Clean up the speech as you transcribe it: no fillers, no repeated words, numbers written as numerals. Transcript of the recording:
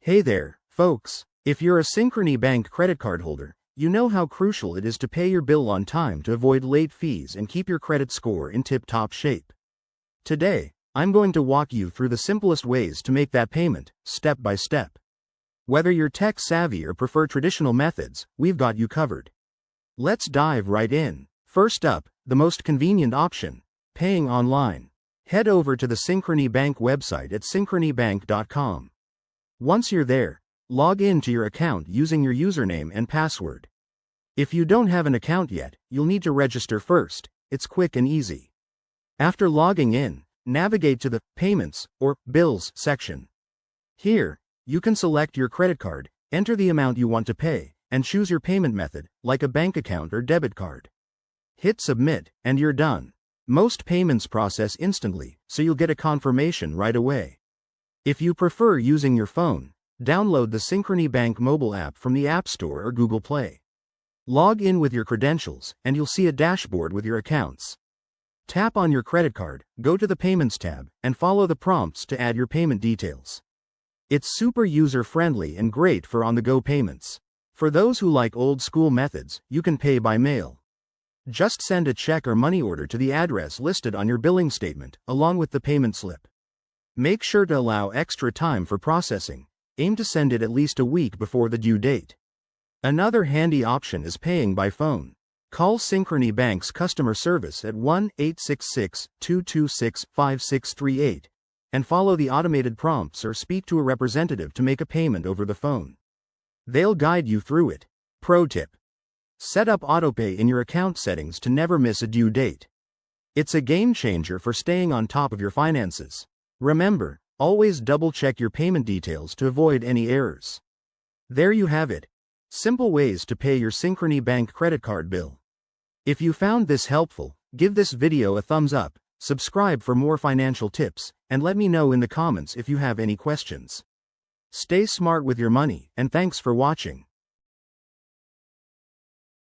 Hey there, folks. If you're a Synchrony Bank credit card holder, you know how crucial it is to pay your bill on time to avoid late fees and keep your credit score in tip-top shape. Today, I'm going to walk you through the simplest ways to make that payment, step by step. Whether you're tech-savvy or prefer traditional methods, we've got you covered. Let's dive right in. First up, the most convenient option, paying online. Head over to the Synchrony Bank website at synchronybank.com. Once you're there, log in to your account using your username and password. If you don't have an account yet, you'll need to register first. It's quick and easy. After logging in, navigate to the Payments or Bills section. Here, you can select your credit card, enter the amount you want to pay, and choose your payment method, like a bank account or debit card. Hit Submit, and you're done. Most payments process instantly, so you'll get a confirmation right away. If you prefer using your phone, download the Synchrony Bank mobile app from the App Store or Google Play. Log in with your credentials, and you'll see a dashboard with your accounts. Tap on your credit card, go to the Payments tab, and follow the prompts to add your payment details. It's super user-friendly and great for on-the-go payments. For those who like old-school methods, you can pay by mail. Just send a check or money order to the address listed on your billing statement, along with the payment slip. Make sure to allow extra time for processing. Aim to send it at least a week before the due date. Another handy option is paying by phone. Call Synchrony Bank's customer service at 1-866-226-5638 and follow the automated prompts or speak to a representative to make a payment over the phone. They'll guide you through it. Pro tip: set up autopay in your account settings to never miss a due date. It's a game changer for staying on top of your finances. Remember, always double-check your payment details to avoid any errors. There you have it. Simple ways to pay your Synchrony Bank credit card bill. If you found this helpful, give this video a thumbs up, subscribe for more financial tips, and let me know in the comments if you have any questions. Stay smart with your money, and thanks for watching.